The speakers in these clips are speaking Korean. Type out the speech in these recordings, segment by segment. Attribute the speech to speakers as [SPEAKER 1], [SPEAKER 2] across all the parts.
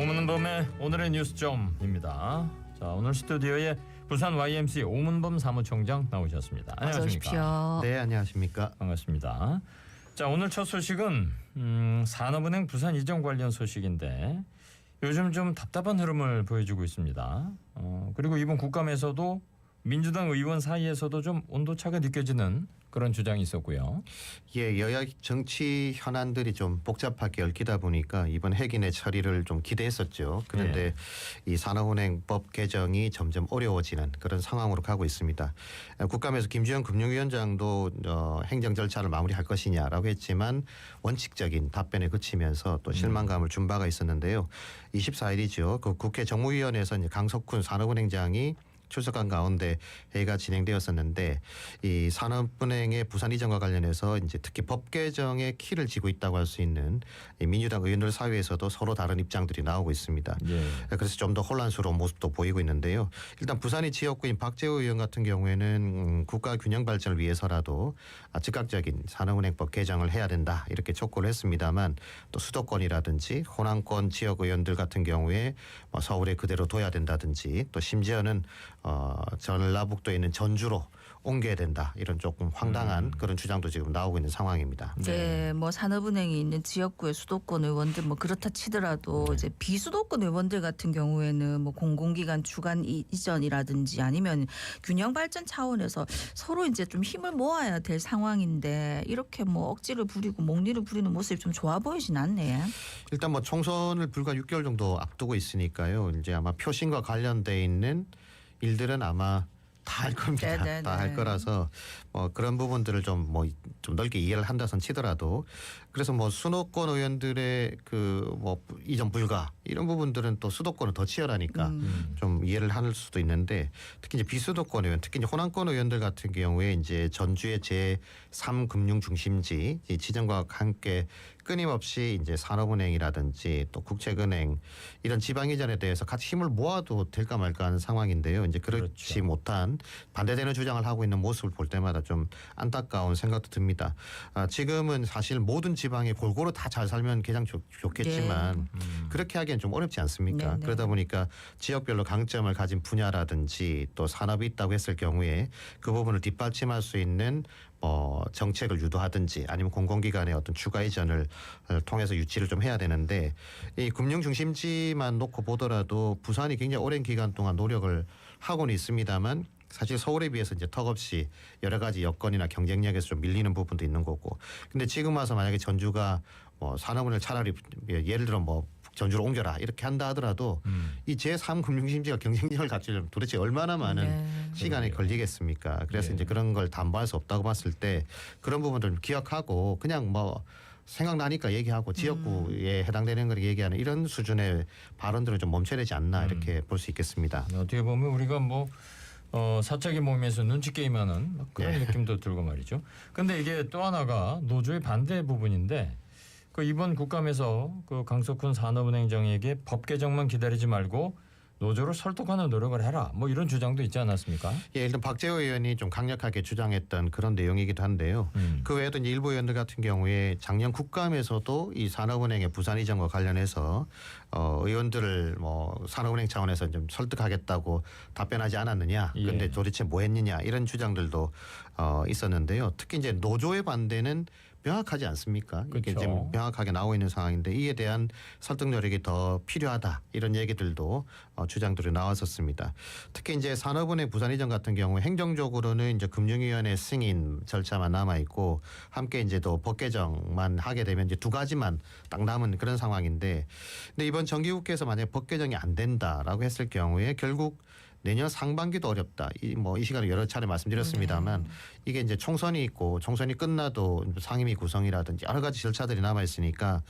[SPEAKER 1] 오문범의 오늘의 뉴스점입니다. 자, 오늘 스튜디오에 부산 YMC 오문범 사무총장 나오셨습니다. 안녕하십니까?
[SPEAKER 2] 어서
[SPEAKER 3] 네, 안녕하십니까?
[SPEAKER 1] 반갑습니다. 자, 오늘 첫 소식은 산업은행 부산 이전 관련 소식인데 요즘 좀 답답한 흐름을 보여주고 있습니다. 그리고 이번 국감에서도 민주당 의원 사이에서도 좀 온도차가 느껴지는 그런 주장이 있었고요.
[SPEAKER 3] 예, 여야 정치 현안들이 좀 복잡하게 얽히다 보니까 이번 회기내 처리를 좀 기대했었죠. 그런데 이 산업은행법 개정이 점점 어려워지는 그런 상황으로 가고 있습니다. 국감에서 김주현 금융위원장도 행정 절차를 마무리할 것이냐라고 했지만 원칙적인 답변에 그치면서 또 실망감을 준 바가 있었는데요. 24일이죠. 그 국회 정무위원회에서 이제 강석훈 산업은행장이 출석한 가운데 회의가 진행되었었는데 이 산업은행의 부산 이전과 관련해서 이제 특히 법 개정의 키를 쥐고 있다고 할 수 있는 이 민주당 의원들 사이에서도 서로 다른 입장들이 나오고 있습니다. 그래서 좀 더 혼란스러운 모습도 보이고 있는데요. 일단 부산이 지역구인 박재호 의원 같은 경우에는 국가 균형 발전을 위해서라도 즉각적인 산업은행법 개정을 해야 된다 이렇게 촉구를 했습니다만 또 수도권이라든지 호남권 지역 의원들 같은 경우에 서울에 그대로 둬야 된다든지 또 심지어는 전라북도에 있는 전주로 옮겨야 된다 이런 조금 황당한 그런 주장도 지금 나오고 있는 상황입니다.
[SPEAKER 2] 이제 뭐 산업은행이 있는 지역구의 수도권 의원들 뭐 그렇다 치더라도 이제 비수도권 의원들 같은 경우에는 뭐 공공기관 주관 이전이라든지 아니면 균형 발전 차원에서 서로 이제 좀 힘을 모아야 될 상황인데 이렇게 뭐 억지를 부리고 목리를 부리는 모습이 좀 좋아 보이진 않네.
[SPEAKER 3] 일단 뭐 총선을 불과 6개월 정도 앞두고 있으니까요. 이제 아마 표심과 관련돼 있는 일들은 아마 다 할 겁니다. 다 할 거라서 그런 부분들을 좀 넓게 이해를 한다선 치더라도 그래서 뭐 수도권 의원들의 그 뭐 이전 불가 이런 부분들은 또 수도권은 더 치열하니까 좀 이해를 할 수도 있는데 특히 이제 비수도권 의원 특히 이제 호남권 의원들 같은 경우에 이제 전주의 제3 금융 중심지 지정과 함께 끊임없이 이제 산업은행이라든지 또 국책은행 이런 지방 이전에 대해서 같이 힘을 모아도 될까 말까 하는 상황인데요. 이제 그렇지 못한 반대되는 주장을 하고 있는 모습을 볼 때마다 좀 안타까운 생각도 듭니다. 지금은 사실 모든 지방에 골고루 다 잘 살면 가장 좋겠지만 그렇게 하기엔 좀 어렵지 않습니까?
[SPEAKER 2] 네네.
[SPEAKER 3] 그러다 보니까 지역별로 강점을 가진 분야라든지 또 산업이 있다고 했을 경우에 그 부분을 뒷받침할 수 있는 정책을 유도하든지 아니면 공공기관의 어떤 추가 이전을 통해서 유치를 좀 해야 되는데 이 금융 중심지만 놓고 보더라도 부산이 굉장히 오랜 기간 동안 노력을 하고는 있습니다만 사실 서울에 비해서 이제 턱없이 여러 가지 여건이나 경쟁력에서 좀 밀리는 부분도 있는 거고. 근데 지금 와서 만약에 전주가 산업은행을 차라리 예를 들어 전주로 옮겨라 이렇게 한다 하더라도 이 제3 금융심지가 경쟁력을 갖추려면 도대체 얼마나 많은 시간이 걸리겠습니까? 그래서 이제 그런 걸 담보할 수 없다고 봤을 때 그런 부분들을 기억하고 그냥 생각나니까 얘기하고 지역구에 해당되는 걸 얘기하는 이런 수준의 발언들은 좀 멈춰야 되지 않나 이렇게 볼 수 있겠습니다.
[SPEAKER 1] 어떻게 보면 우리가 사적인 모임에서 눈치 게임하는 그런 느낌도 들고 말이죠. 근데 이게 또 하나가 노조의 반대 부분인데 그 이번 국감에서 그 강석훈 산업은행장에게 법 개정만 기다리지 말고 노조를 설득하는 노력을 해라. 이런 주장도 있지 않았습니까?
[SPEAKER 3] 예, 일단 박재호 의원이 좀 강력하게 주장했던 그런 내용이기도 한데요. 그 외에도 이제 일부 의원들 같은 경우에 작년 국감에서도 이 산업은행의 부산 이전과 관련해서 의원들을 산업은행 차원에서 좀 설득하겠다고 답변하지 않았느냐. 그런데 도대체 뭐 했느냐 이런 주장들도 있었는데요. 특히 이제 노조의 반대는 명확하지 않습니까? 이게
[SPEAKER 1] 그렇죠.
[SPEAKER 3] 지금 명확하게 나오고 있는 상황인데 이에 대한 설득 노력이 더 필요하다 이런 얘기들도 주장들이 나왔었습니다. 특히 이제 산업은행 부산 이전 같은 경우 행정적으로는 이제 금융위원회 승인 절차만 남아 있고 함께 이제 또 법 개정만 하게 되면 이제 두 가지만 딱 남은 그런 상황인데, 근데 이번 정기국회에서 만약 법 개정이 안 된다라고 했을 경우에 결국 내년 상반기도 어렵다. 이 시간에 여러 차례 말씀드렸습니다만 이게 이제 총선이 있고 총선이 끝나도 상임위 구성이라든지 여러 가지 절차들이 남아 있으니까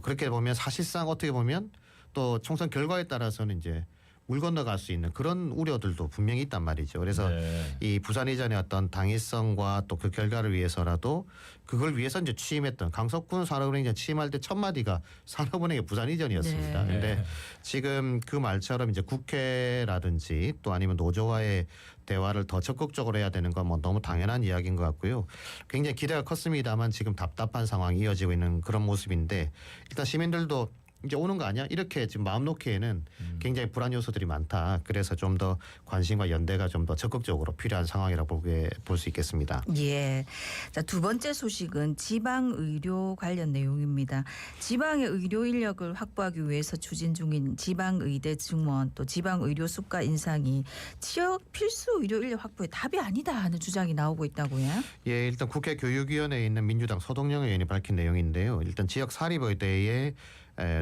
[SPEAKER 3] 그렇게 보면 사실상 어떻게 보면 또 총선 결과에 따라서는 이제 물 건너갈 수 있는 그런 우려들도 분명히 있단 말이죠. 그래서 이 부산 이전의 어떤 당위성과 또 그 결과를 위해서라도 그걸 위해서 이제 취임했던 강석훈 산업은행장 취임할 때 첫 마디가 산업은행의 부산 이전이었습니다. 그런데 지금 그 말처럼 이제 국회라든지 또 아니면 노조와의 대화를 더 적극적으로 해야 되는 건 너무 당연한 이야기인 것 같고요. 굉장히 기대가 컸습니다만 지금 답답한 상황이 이어지고 있는 그런 모습인데 일단 시민들도 이제 오는 거 아니야? 이렇게 지금 마음 놓기에는 굉장히 불안 요소들이 많다. 그래서 좀 더 관심과 연대가 좀 더 적극적으로 필요한 상황이라고 볼 수 있겠습니다.
[SPEAKER 2] 예. 자, 두 번째 소식은 지방 의료 관련 내용입니다. 지방의 의료 인력을 확보하기 위해서 추진 중인 지방 의대 증원 또 지방 의료 수가 인상이 지역 필수 의료 인력 확보의 답이 아니다 하는 주장이 나오고 있다고요.
[SPEAKER 3] 예, 일단 국회 교육위원회에 있는 민주당 서동영 의원이 밝힌 내용인데요. 일단 지역 사립의대의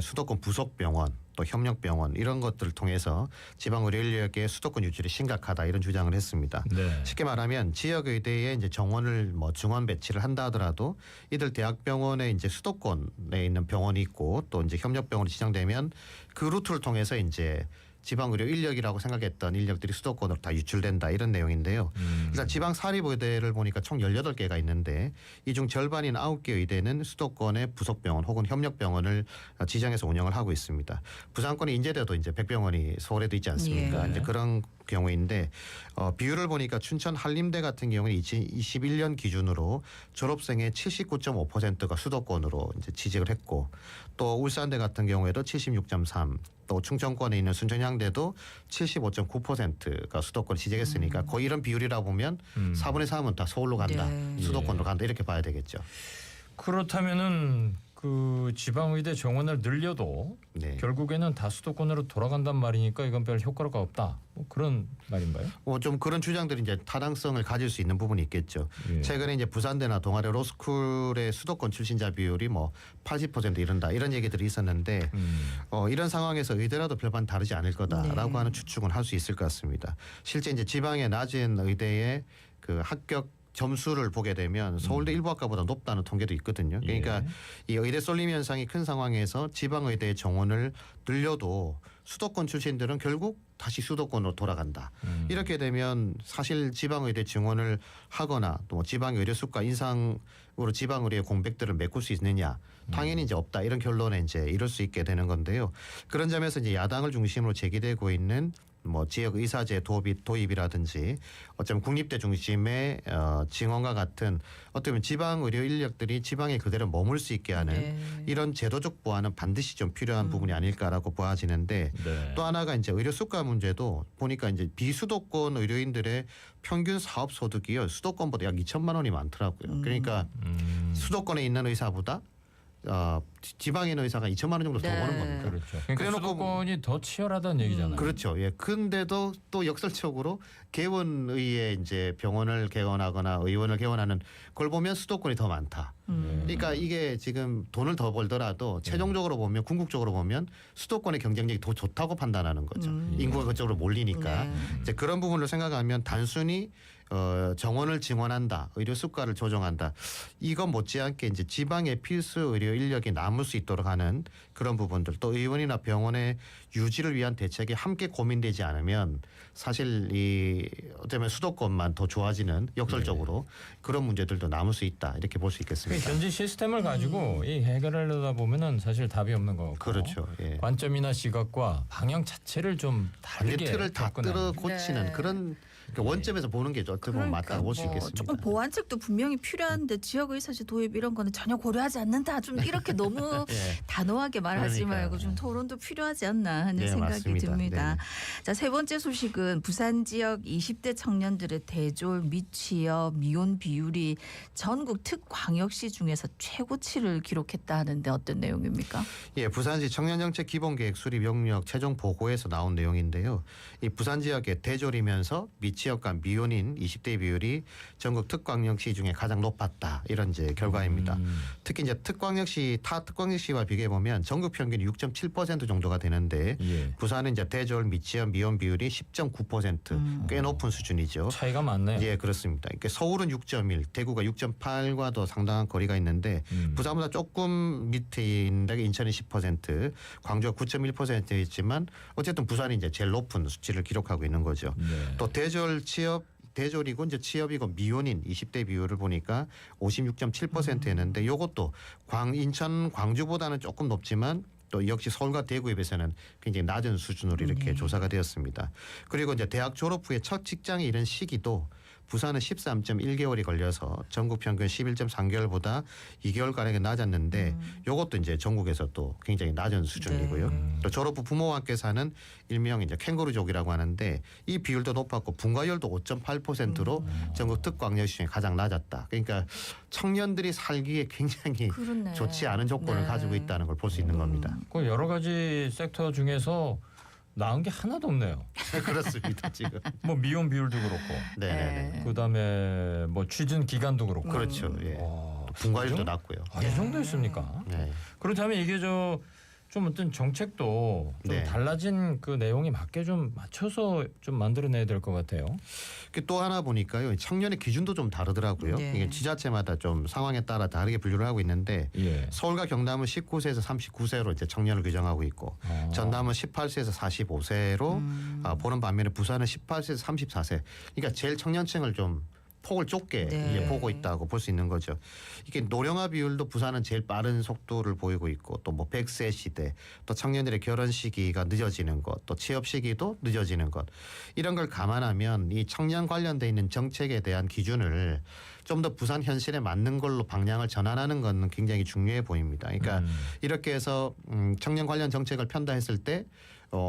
[SPEAKER 3] 수도권 부속병원 또 협력병원 이런 것들을 통해서 지방 의료 인력의 수도권 유지를 심각하다 이런 주장을 했습니다.
[SPEAKER 1] 네.
[SPEAKER 3] 쉽게 말하면 지역 의대에 이제 정원을 뭐 증원 배치를 한다 하더라도 이들 대학병원에 이제 수도권에 있는 병원이 있고 또 이제 협력병원이 지정되면 그 루트를 통해서 이제 지방 의료 인력이라고 생각했던 인력들이 수도권으로 다 유출된다 이런 내용인데요. 일단 지방 사립의대를 보니까 총 18개가 있는데 이 중 절반인 9개 의대는 수도권의 부속병원 혹은 협력병원을 지정해서 운영을 하고 있습니다. 부산권의 인제대도 이제 백병원이 서울에도 있지 않습니까?
[SPEAKER 1] 예.
[SPEAKER 3] 이제 그런 경우인데 비율을 보니까 춘천 한림대 같은 경우는 2021년 기준으로 졸업생의 79.5%가 수도권으로 이제 취직을 했고 또 울산대 같은 경우에도 76.3%. 또 충청권에 있는 순천향대도 75.9%가 수도권 취직했으니까 거의 이런 비율이라 보면 4분의 3은 다 서울로 간다.
[SPEAKER 2] 네.
[SPEAKER 3] 수도권으로 간다. 이렇게 봐야 되겠죠.
[SPEAKER 1] 그렇다면은 그 지방의대 정원을 늘려도
[SPEAKER 3] 네.
[SPEAKER 1] 결국에는 다 수도권으로 돌아간단 말이니까 이건 별 효과가 없다. 뭐 그런 말인가요?
[SPEAKER 3] 좀 그런 주장들이 이제 타당성을 가질 수 있는 부분이 있겠죠.
[SPEAKER 1] 예.
[SPEAKER 3] 최근에 이제 부산대나 동아대 로스쿨의 수도권 출신자 비율이 뭐 80% 이른다 이런 얘기들이 있었는데 이런 상황에서 의대라도 별반 다르지 않을 거다라고
[SPEAKER 2] 네.
[SPEAKER 3] 하는 추측은 할 수 있을 것 같습니다. 실제 이제 지방의 낮은 의대의 그 합격 점수를 보게 되면 서울대 일부 학과보다 높다는 통계도 있거든요. 그러니까 이 의대 쏠림 현상이 큰 상황에서 지방 의대의 정원을 늘려도 수도권 출신들은 결국 다시 수도권으로 돌아간다. 이렇게 되면 사실 지방 의대 증원을 하거나 또 지방 의료 수가 인상으로 지방 의료의 공백들을 메꿀 수 있느냐? 당연히 이제 없다. 이런 결론에 이제 이룰 수 있게 되는 건데요. 그런 점에서 이제 야당을 중심으로 제기되고 있는 뭐 지역 의사제 도입이라든지 어쩌면 국립대 중심의 증원과 같은 어떻게 보면 지방 의료 인력들이 지방에 그대로 머물 수 있게 하는
[SPEAKER 2] 네.
[SPEAKER 3] 이런 제도적 보완은 반드시 좀 필요한 부분이 아닐까라고 보아지는데
[SPEAKER 1] 네.
[SPEAKER 3] 또 하나가 이제 의료 수가 문제도 보니까 이제 비수도권 의료인들의 평균 사업 소득이요 수도권보다 약 2천만 원이 많더라고요. 그러니까 수도권에 있는 의사보다 지방에 있는 의사가 2천만 원 정도 더
[SPEAKER 2] 네.
[SPEAKER 3] 버는 겁니다.
[SPEAKER 1] 그렇죠. 그러니까
[SPEAKER 3] 그래놓고
[SPEAKER 1] 수도권이 더 치열하다는 얘기잖아요.
[SPEAKER 3] 그렇죠. 예. 근데도 또 역설적으로 개원의에 이제 병원을 개원하거나 의원을 개원하는 걸 보면 수도권이 더 많다. 그러니까 이게 지금 돈을 더 벌더라도 최종적으로 보면 궁극적으로 보면 수도권의 경쟁력이 더 좋다고 판단하는 거죠. 인구가 그쪽으로 몰리니까.
[SPEAKER 2] 네.
[SPEAKER 3] 이제 그런 부분을 생각하면 단순히 정원을 증원한다, 의료 수가를 조정한다. 이건 못지않게 이제 지방의 필수 의료 인력이 남을 수 있도록 하는 그런 부분들, 또 의원이나 병원의 유지를 위한 대책이 함께 고민되지 않으면 사실 이 어쩌면 수도권만 더 좋아지는 역설적으로 그런 문제들도 남을 수 있다 이렇게 볼 수 있겠습니다.
[SPEAKER 1] 현재 시스템을 가지고 이 해결하려다 보면은 사실 답이 없는 거고.
[SPEAKER 3] 그렇죠. 예.
[SPEAKER 1] 관점이나 시각과 방향 자체를 좀 다르게
[SPEAKER 3] 틀을 다
[SPEAKER 1] 접근하는.
[SPEAKER 3] 뜯어 고치는
[SPEAKER 2] 네.
[SPEAKER 3] 그런 원점에서 보는 게 어떻게 보면 맞다고 볼 수
[SPEAKER 2] 뭐
[SPEAKER 3] 있겠습니다.
[SPEAKER 2] 조금 보완책도 분명히 필요한데 지역 의사제 도입 이런 거는 전혀 고려하지 않는다. 좀 이렇게 너무
[SPEAKER 3] 예.
[SPEAKER 2] 단호하게 말하지
[SPEAKER 3] 그러니까요.
[SPEAKER 2] 말고 좀 토론도 필요하지 않나 하는
[SPEAKER 3] 네,
[SPEAKER 2] 생각이
[SPEAKER 3] 맞습니다.
[SPEAKER 2] 듭니다.
[SPEAKER 3] 네.
[SPEAKER 2] 자, 세 번째 소식은 부산 지역 20대 청년들의 대졸 미취업 미혼 비율이 전국 특광역시 중에서 최고치를 기록했다 하는데 어떤 내용입니까?
[SPEAKER 3] 예, 부산시 청년정책 기본계획 수립 영역 최종 보고에서 나온 내용인데요. 이 부산 지역의 대졸이면서 미취업과 미혼인 20대 비율이 전국 특광역시 중에 가장 높았다. 이런 이제 결과입니다. 특히 이제 특광역시 타 특광역시와 비교해 보면 전국 평균이 6.7% 정도가 되는데
[SPEAKER 1] 예.
[SPEAKER 3] 부산은 이제 대졸 미취업 미혼 비율이 10.9%, 꽤 높은 수준이죠.
[SPEAKER 1] 차이가 많네요.
[SPEAKER 3] 예, 그렇습니다. 그러니까 서울은 6.1, 대구가 6.8과도 상당한 거리가 있는데 부산보다 조금 밑에 있는데 인천이 10%, 광주가 9.1%였지만 어쨌든 부산이 이제 제일 높은 수치를 기록하고 있는 거죠.
[SPEAKER 1] 네.
[SPEAKER 3] 또 대졸이고 이제 취업이고 미혼인 20대 비율을 보니까 56.7%였는데 이것도 인천 광주보다는 조금 높지만 또 역시 서울과 대구에 비해서는 굉장히 낮은 수준으로 이렇게 조사가 되었습니다. 그리고 이제 대학 졸업 후에 첫 직장에 이른 시기도 부산은 13.1개월이 걸려서 전국 평균 11.3개월보다 2개월가량이 낮았는데 이것도 이제 전국에서 또 굉장히 낮은 수준이고요. 또 졸업 후 부모와 함께 사는 일명 이제 캥거루족이라고 하는데 이 비율도 높았고 분과율도 5.8%로 전국 특광여시 중에 가장 낮았다. 그러니까 청년들이 살기에 굉장히
[SPEAKER 2] 그렇네.
[SPEAKER 3] 좋지 않은 조건을
[SPEAKER 2] 네.
[SPEAKER 3] 가지고 있다는 걸 볼 수 있는 겁니다.
[SPEAKER 1] 그 여러 가지 섹터 중에서 나은 게 하나도 없네요.
[SPEAKER 3] 그렇습니다. 지금.
[SPEAKER 1] 뭐 미용 비율도 그렇고,
[SPEAKER 3] 네네네.
[SPEAKER 1] 그다음에 뭐 취준 기간도 그렇고.
[SPEAKER 3] 그렇죠. 예.
[SPEAKER 1] 와,
[SPEAKER 3] 분과율도
[SPEAKER 1] 이 정도?
[SPEAKER 3] 낮고요.
[SPEAKER 1] 아, 이 정도 있습니까?
[SPEAKER 3] 네.
[SPEAKER 1] 그렇다면 이게 좀 어떤 정책도 좀
[SPEAKER 3] 네.
[SPEAKER 1] 달라진 그 내용에 맞게 좀 맞춰서 좀 만들어내야 될 것 같아요.
[SPEAKER 3] 또 하나 보니까요. 청년의 기준도 좀 다르더라고요.
[SPEAKER 2] 네.
[SPEAKER 3] 이게 지자체마다 좀 상황에 따라 다르게 분류를 하고 있는데
[SPEAKER 1] 예.
[SPEAKER 3] 서울과 경남은 19세에서 39세로 이제 청년을 규정하고 있고 전남은 18세에서 45세로 보는 반면에 부산은 18세에서 34세. 그러니까 제일 청년층을 좀 폭을 좁게
[SPEAKER 2] 네.
[SPEAKER 3] 이제 보고 있다고 볼 수 있는 거죠. 이게 노령화 비율도 부산은 제일 빠른 속도를 보이고 있고 또 뭐 100세 시대, 또 청년들의 결혼 시기가 늦어지는 것, 또 취업 시기도 늦어지는 것 이런 걸 감안하면 이 청년 관련돼 있는 정책에 대한 기준을 좀 더 부산 현실에 맞는 걸로 방향을 전환하는 건 굉장히 중요해 보입니다. 그러니까 이렇게 해서 청년 관련 정책을 편다 했을 때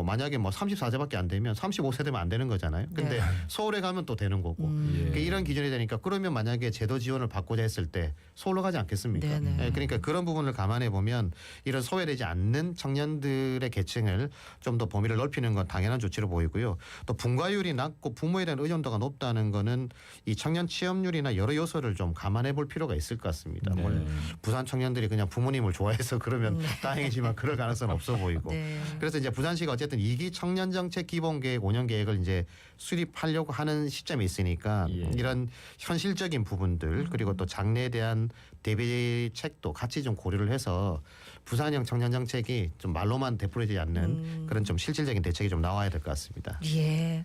[SPEAKER 3] 만약에 뭐 34세밖에 안 되면 35세 되면 안 되는 거잖아요. 근데
[SPEAKER 2] 네.
[SPEAKER 3] 서울에 가면 또 되는 거고 그러니까 이런 기준이 되니까 그러면 만약에 제도 지원을 받고자 했을 때 서울로 가지 않겠습니까?
[SPEAKER 2] 네네.
[SPEAKER 3] 예, 그러니까 그런 부분을 감안해 보면 이런 소외되지 않는 청년들의 계층을 좀 더 범위를 넓히는 건 당연한 조치로 보이고요. 또 분과율이 낮고 부모에 대한 의존도가 높다는 거는 이 청년 취업률이나 여러 요소를 좀 감안해 볼 필요가 있을 것 같습니다.
[SPEAKER 1] 네.
[SPEAKER 3] 물론 부산 청년들이 그냥 부모님을 좋아해서 그러면 다행이지만 그럴 가능성은 없어 보이고.
[SPEAKER 2] 네.
[SPEAKER 3] 그래서 이제 부산시가 어쨌든 2기 청년정책 기본계획 5년 계획을 이제 수립하려고 하는 시점이 있으니까
[SPEAKER 1] 예.
[SPEAKER 3] 이런 현실적인 부분들 그리고 또 장래에 대한 대비책도 같이 좀 고려를 해서 부산형 청년정책이 좀 말로만 되풀이되지 않는 그런 좀 실질적인 대책이 좀 나와야 될 것 같습니다.
[SPEAKER 2] 예.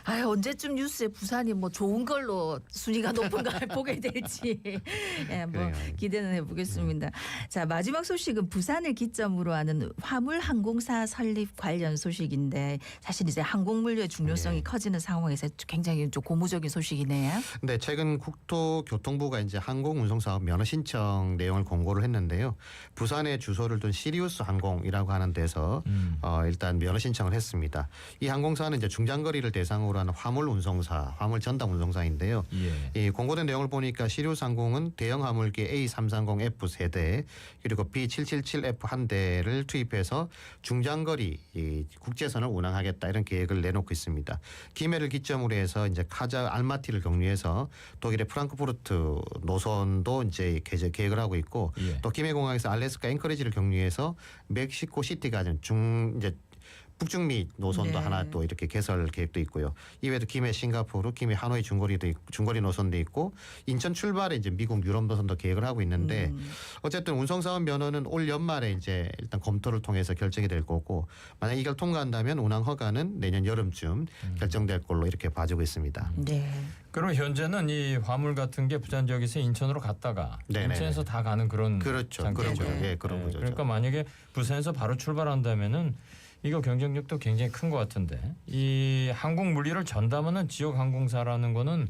[SPEAKER 2] 아 언제쯤 뉴스에 부산이 뭐 좋은 걸로 순위가 높은 걸 보게 될지 예, 뭐
[SPEAKER 3] 그래요.
[SPEAKER 2] 기대는 해보겠습니다. 자 마지막 소식은 부산을 기점으로 하는 화물 항공사 설립 관련 소식인데 사실 이제 항공물류의 중요성이
[SPEAKER 3] 예.
[SPEAKER 2] 커지는 상황에서 굉장히 좀 고무적인 소식이네요.
[SPEAKER 3] 네, 최근 국토교통부가 이제 항공운송사업 면허 신청 내용을 공고를 했는데요. 부산에 주소를 둔 시리우스 항공이라고 하는 데서 일단 면허 신청을 했습니다. 이 항공사는 이제 중장거리를 대상으로 하는 화물 운송사, 화물 전담 운송사인데요.
[SPEAKER 1] 예.
[SPEAKER 3] 이 공고된 내용을 보니까 시리우스 항공은 대형 화물기 A330F 세대 그리고 B777F 한 대를 투입해서 중장거리 이 국제선을 운항하겠다 이런 계획을 내놓고 있습니다. 김해를 기점으로 해서 이제 카자 알마티를 경유해서 독일의 프랑크푸르트 노선도 이제 계획을 하고 있고
[SPEAKER 1] 예.
[SPEAKER 3] 또 김해공항에서 알래스카 앵커리지를 경유해서 멕시코 시티가 이제 북중미 노선도
[SPEAKER 2] 네.
[SPEAKER 3] 하나 또 이렇게 개설 계획도 있고요. 이외에도 김해 싱가포르, 김해 하노이 중거리 노선도 있고 인천 출발에 이제 미국 유럽 노선도 계획을 하고 있는데 어쨌든 운송사업 면허는 올 연말에 이제 일단 검토를 통해서 결정이 될 거고 만약 이걸 통과한다면 운항 허가는 내년 여름쯤 결정될 걸로 이렇게 봐주고 있습니다.
[SPEAKER 2] 네.
[SPEAKER 1] 그럼 현재는 이 화물 같은 게 부산 지역에서 인천으로 갔다가
[SPEAKER 3] 네네.
[SPEAKER 1] 인천에서 다 가는 그런
[SPEAKER 3] 그렇죠.
[SPEAKER 1] 상태죠.
[SPEAKER 3] 그런 거죠. 예, 그런
[SPEAKER 1] 네,
[SPEAKER 3] 거죠.
[SPEAKER 1] 그러니까 만약에 부산에서 바로 출발한다면은 이거 경쟁력도 굉장히 큰 것 같은데 이 항공 물류를 전담하는 지역 항공사라는 거는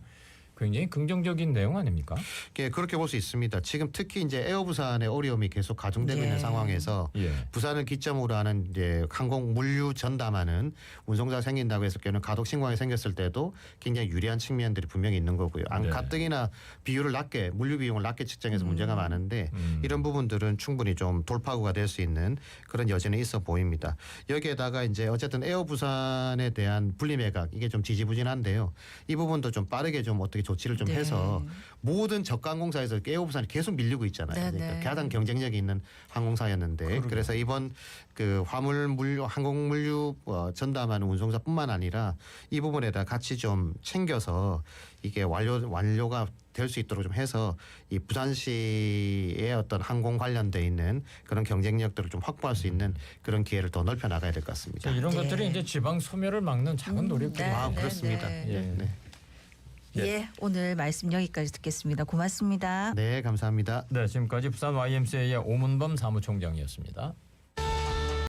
[SPEAKER 1] 굉장히 긍정적인 내용 아닙니까?
[SPEAKER 3] 예, 그렇게 볼 수 있습니다. 지금 특히 이제 에어 부산의 어려움이 계속 가중되고
[SPEAKER 2] 예.
[SPEAKER 3] 있는 상황에서
[SPEAKER 1] 예.
[SPEAKER 3] 부산을 기점으로 하는 이제 항공 물류 전담하는 운송사가 생긴다고 했을 경우는 가덕 신공항이 생겼을 때도 굉장히 유리한 측면들이 분명히 있는 거고요.
[SPEAKER 1] 네.
[SPEAKER 3] 가뜩이나 비율을 낮게 물류 비용을 낮게 측정해서 문제가 많은데 이런 부분들은 충분히 좀 돌파구가 될 수 있는 그런 여지는 있어 보입니다. 여기에다가 이제 어쨌든 에어 부산에 대한 분리매각 이게 좀 지지부진한데요. 이 부분도 좀 빠르게 좀 어떻게 조치를 좀
[SPEAKER 2] 네.
[SPEAKER 3] 해서 모든 저가항공사에서 에어 부산이 계속 밀리고 있잖아요.
[SPEAKER 2] 네,
[SPEAKER 3] 그러니까
[SPEAKER 2] 네.
[SPEAKER 3] 가장 경쟁력이 있는 항공사였는데
[SPEAKER 1] 그러게요.
[SPEAKER 3] 그래서 이번 그 화물 물류 항공 물류 전담하는 운송사뿐만 아니라 이 부분에다 같이 좀 챙겨서 이게 완료가 될 수 있도록 좀 해서 이 부산시의 어떤 항공 관련돼 있는 그런 경쟁력들을 좀 확보할 수 있는 그런 기회를 더 넓혀 나가야 될 것 같습니다.
[SPEAKER 1] 이런
[SPEAKER 2] 네.
[SPEAKER 1] 것들이 이제 지방 소멸을 막는 작은 노력들이
[SPEAKER 2] 네,
[SPEAKER 3] 아,
[SPEAKER 2] 네,
[SPEAKER 3] 그렇습니다.
[SPEAKER 2] 네.
[SPEAKER 1] 예.
[SPEAKER 3] 네.
[SPEAKER 2] 예, 오늘 말씀 여기까지 듣겠습니다. 고맙습니다.
[SPEAKER 3] 네, 감사합니다.
[SPEAKER 1] 네, 지금까지 부산 YMCA의 오문범 사무총장이었습니다.